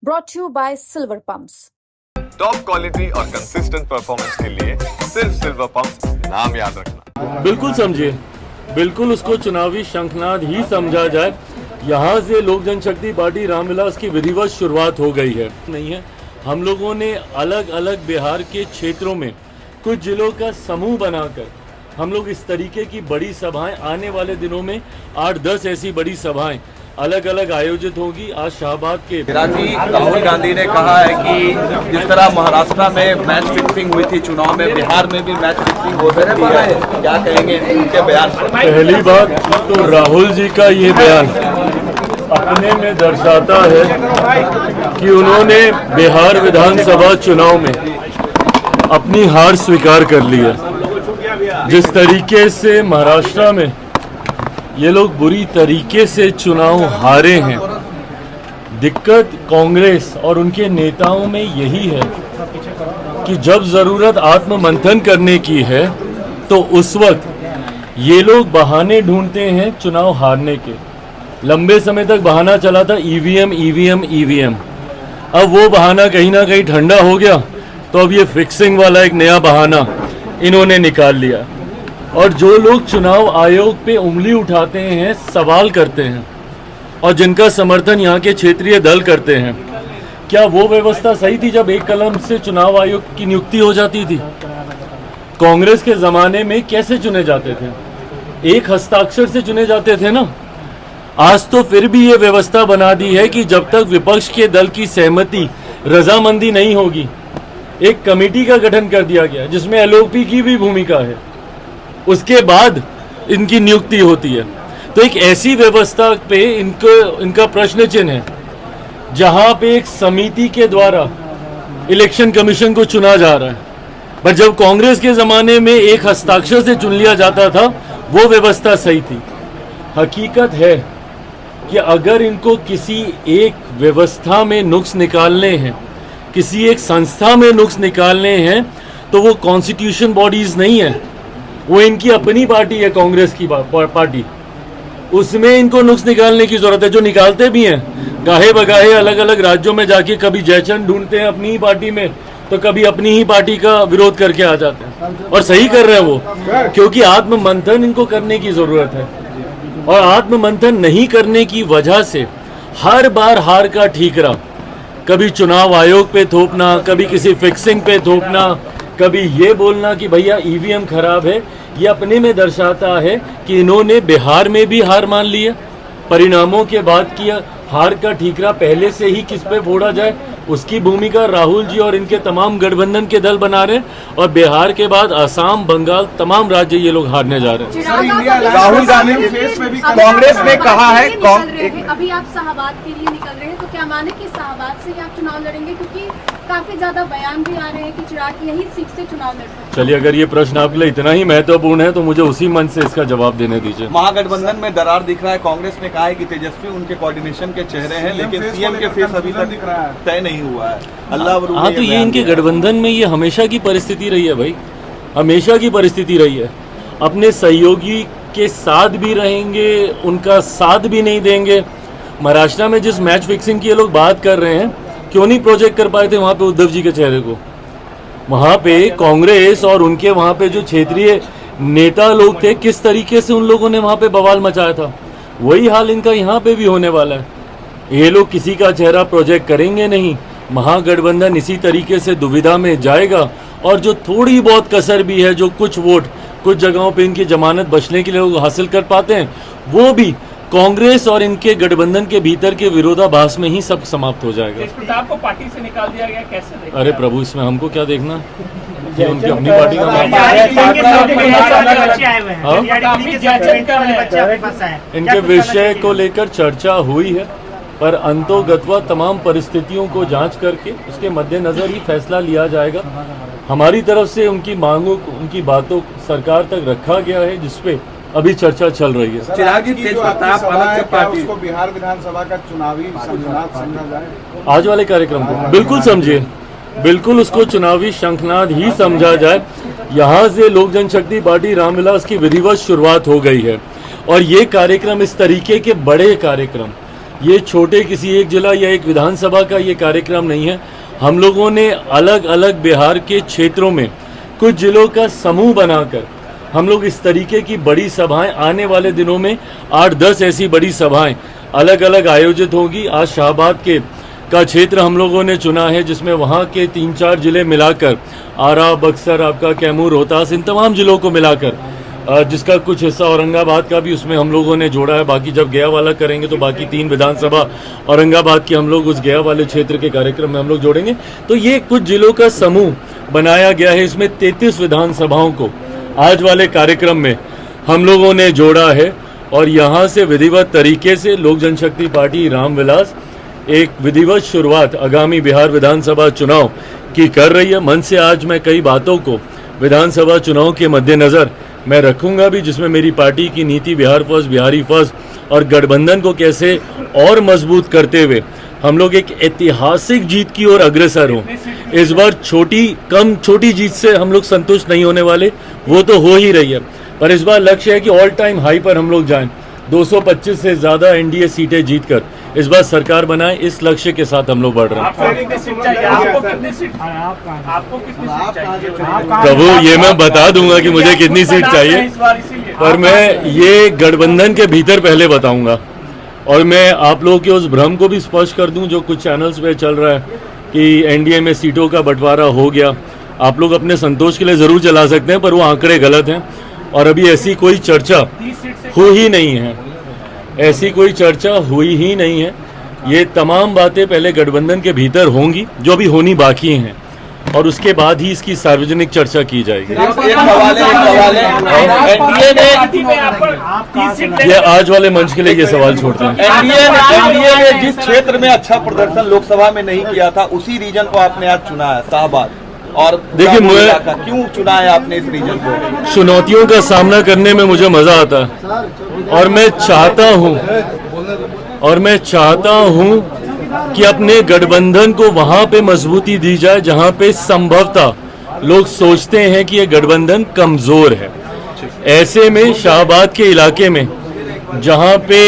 brought to you by Silver Pumps. Top quality और consistent performance के लिए सिर्फ सिल्वर पंप्स नाम याद रखना। बिल्कुल समझिए, बिल्कुल उसको चुनावी शंखनाद ही समझा जाए। यहाँ से लोक जनशक्ति पार्टी रामविलास की विधिवत शुरुआत हो गई है। नहीं है, हम लोगों ने अलग अलग बिहार के क्षेत्रों में कुछ जिलों का समूह बनाकर हम लोग इस तरीके की बड़ी सभाएं आने वाले दिनों में 8-10 ऐसी बड़ी सभाएं अलग अलग आयोजित होगी। आज शाहबाद के राहुल गांधी ने कहा है कि जिस तरह महाराष्ट्र में मैच फिक्सिंग हुई थी चुनाव में, बिहार में भी मैच फिक्सिंग हो सकती है। क्या कहेंगे उनके बयान पर? पहली बात तो राहुल जी का ये बयान अपने में दर्शाता है कि उन्होंने बिहार विधानसभा चुनाव में अपनी हार स्वीकार कर ली है। जिस तरीके से महाराष्ट्र में ये लोग बुरी तरीके से चुनाव हारे हैं, दिक्कत कांग्रेस और उनके नेताओं में यही है कि जब जरूरत आत्ममंथन करने की है तो उस वक्त ये लोग बहाने ढूंढते हैं चुनाव हारने के। लंबे समय तक बहाना चला था ईवीएम। अब वो बहाना कहीं ना कहीं ठंडा हो गया, तो अब ये फिक्सिंग वाला एक नया बहाना इन्होंने निकाल लिया। और जो लोग चुनाव आयोग पे उंगली उठाते हैं, सवाल करते हैं और जिनका समर्थन यहाँ के क्षेत्रीय दल करते हैं, क्या वो व्यवस्था सही थी जब एक कलम से चुनाव आयोग की नियुक्ति हो जाती थी? कांग्रेस के जमाने में कैसे चुने जाते थे? एक हस्ताक्षर से चुने जाते थे ना। आज तो फिर भी ये व्यवस्था बना दी है कि जब तक विपक्ष के दल की सहमति, रजामंदी नहीं होगी, एक कमेटी का गठन कर दिया गया जिसमें एलओपी की भी भूमिका है, उसके बाद इनकी नियुक्ति होती है। तो एक ऐसी व्यवस्था पे इनका प्रश्न चिन्ह है जहां पे एक समिति के द्वारा इलेक्शन कमीशन को चुना जा रहा है। पर जब कांग्रेस के जमाने में एक हस्ताक्षर से चुन लिया जाता था, वो व्यवस्था सही थी। हकीकत है कि अगर इनको किसी एक व्यवस्था में नुक्स निकालने हैं, किसी एक संस्था में नुक्स निकालने हैं, तो वो कॉन्स्टिट्यूशन बॉडीज नहीं है, वो इनकी अपनी पार्टी है, कांग्रेस की पार्टी। उसमें इनको नुक्स निकालने की जरूरत है। जो निकालते भी हैं, गाहे बगाहे अलग अलग राज्यों में जाके कभी जयचंद ढूंढते हैं अपनी ही पार्टी में, तो कभी अपनी ही पार्टी का विरोध करके आ जाते हैं। और सही कर रहे हैं वो, क्योंकि आत्ममंथन इनको करने की जरूरत है। और आत्ममंथन नहीं करने की वजह से हर बार हार का ठीकरा, कभी चुनाव आयोग पे थोपना, कभी किसी फिक्सिंग पे थोपना, कभी ये बोलना कि भैया ईवीएम खराब है, ये अपने में दर्शाता है कि इन्होंने बिहार में भी हार मान ली है। परिणामों के बाद किया हार का ठीकरा पहले से ही किस पे फोड़ा जाए, उसकी भूमिका राहुल जी और इनके तमाम गठबंधन के दल बना रहे हैं। और बिहार के बाद असम, बंगाल, तमाम राज्य ये लोग हारने जा रहे हैं। राहुल गांधी कांग्रेस ने कहा है, अभी आप शाहबाद के लिए निकल रहे हैं, तो क्या माने कि शाहबाद से ही आप चुनाव लड़ेंगे? क्योंकि काफी ज्यादा बयान भी आ रहे हैं कि चिराग यही सीट से चुनाव लड़। चलिए, अगर ये प्रश्न आपके लिए इतना ही महत्वपूर्ण है तो मुझे उसी मन से इसका जवाब देने दीजिए। महागठबंधन में दरार दिख रहा है। कांग्रेस ने कहा है कि तेजस्वी उनके कोऑर्डिनेशन के चेहरे हैं, लेकिन सीएम के फेस अभी तक तय नहीं हुआ है। हाँ, तो ये इनके गठबंधन में ये हमेशा की परिस्थिति रही है भाई, हमेशा की परिस्थिति रही है। अपने सहयोगी के साथ भी रहेंगे, उनका साथ भी नहीं देंगे। महाराष्ट्र में जिस मैच फिक्सिंग की ये लोग बात कर रहे हैं, क्यों नहीं प्रोजेक्ट कर पाए थे वहाँ पे उद्धव जी के चेहरे को? वहाँ पे कांग्रेस और उनके वहाँ पे जो क्षेत्रीय नेता लोग थे, किस तरीके से उन लोगों ने वहाँ पे बवाल मचाया था, वही हाल इनका यहाँ पे भी होने वाला है। ये लोग किसी का चेहरा प्रोजेक्ट करेंगे नहीं। महागठबंधन इसी तरीके से दुविधा में जाएगा। और जो थोड़ी बहुत कसर भी है, जो कुछ वोट कुछ जगहों पे इनकी जमानत बचने के लिए लोग हासिल कर पाते हैं, वो भी कांग्रेस और इनके गठबंधन के भीतर के विरोधाभास में ही सब समाप्त हो जाएगा। प्रताप को पार्टी से निकाल दिया गया, कैसे देखते? अरे प्रभु, इसमें हमको क्या देखना? ये उनकी अपनी पार्टी का इनके विषय को लेकर चर्चा हुई है, पर अंतोगत्वा तमाम परिस्थितियों को जांच करके उसके मद्देनजर ही फैसला लिया जाएगा। हमारी तरफ से उनकी मांगों, उनकी बातों सरकार तक रखा गया है, जिसपे अभी चर्चा चल रही है। चिराग जी, तेज प्रताप अलग से पार्टी उसको बिहार विधानसभा का चुनावी शंखनाद समझा जाए? आज वाले कार्यक्रम को बिल्कुल समझिए, बिल्कुल उसको चुनावी शंखनाद ही समझा जाए। यहाँ से लोक जनशक्ति पार्टी रामविलास की विधिवत शुरुआत हो गई है। और ये कार्यक्रम, इस तरीके के बड़े कार्यक्रम ये छोटे किसी एक जिला या एक विधानसभा का ये कार्यक्रम नहीं है। हम लोगों ने अलग अलग बिहार के क्षेत्रों में कुछ जिलों का समूह बनाकर हम लोग इस तरीके की बड़ी सभाएं आने वाले दिनों में 8-10 ऐसी बड़ी सभाएं अलग अलग आयोजित होगी। आज शाहबाद का क्षेत्र हम लोगों ने चुना है, जिसमें वहाँ के 3-4 जिले मिलाकर आरा, बक्सर, आपका कैमूर, रोहतास, इन तमाम जिलों को मिलाकर, जिसका कुछ हिस्सा औरंगाबाद का भी उसमें हम लोगों ने जोड़ा है। बाकी जब गया वाला करेंगे तो बाकी 3 विधानसभा औरंगाबाद की हम लोग उस गया वाले क्षेत्र के कार्यक्रम में हम लोग जोड़ेंगे। तो ये कुछ जिलों का समूह बनाया गया है। इसमें 33 विधानसभाओं को आज वाले कार्यक्रम में हम लोगों ने जोड़ा है और यहाँ से विधिवत तरीके से लोक जनशक्ति पार्टी रामविलास एक विधिवत शुरुआत आगामी बिहार विधानसभा चुनाव की कर रही है। मन से आज मैं कई बातों को विधानसभा चुनाव के मद्देनजर मैं रखूंगा भी, जिसमें मेरी पार्टी की नीति बिहार फर्स्ट, बिहारी फर्स्ट और गठबंधन को कैसे और मजबूत करते हुए हम लोग एक ऐतिहासिक जीत की ओर अग्रसर हों। इस बार छोटी जीत से हम लोग संतुष्ट नहीं होने वाले, वो तो हो ही रही है, पर इस बार लक्ष्य है कि ऑल टाइम हाई पर हम लोग जाएं, 225 से ज्यादा एनडीए सीटें जीतकर इस बार सरकार बनाए। इस लक्ष्य के साथ हम लोग बढ़ रहे हैं। प्रभु ये मैं बता दूंगा कि मुझे कितनी सीट चाहिए, पर मैं ये गठबंधन के भीतर पहले बताऊंगा। और मैं आप लोगों के उस भ्रम को भी स्पष्ट कर दूं जो कुछ चैनल्स पे चल रहा है कि एनडीए में सीटों का बंटवारा हो गया। आप लोग अपने संतोष के लिए जरूर चला सकते हैं, पर वो आंकड़े गलत हैं और अभी ऐसी कोई चर्चा हुई ही नहीं है। ऐसी कोई चर्चा हुई ही नहीं है। ये तमाम बातें पहले गठबंधन के भीतर होंगी, जो अभी होनी बाकी हैं, और उसके बाद ही इसकी सार्वजनिक चर्चा की जाएगी। ये आज वाले मंच के लिए ये सवाल छोड़ते हैं। एनडीए ने जिस क्षेत्र में अच्छा प्रदर्शन लोकसभा में नहीं किया था, उसी रीजन को आपने आज चुना है, शाहबाद। और देखिए, मैं क्यों चुना है आपने इस रीजन को? चुनौतियों का सामना करने में मुझे मजा आता है और मैं चाहता हूं कि अपने गठबंधन को वहां पे मजबूती दी जाए जहां पे संभवतः लोग सोचते हैं कि ये गठबंधन कमजोर है। ऐसे में शाहबाद के इलाके में जहां पे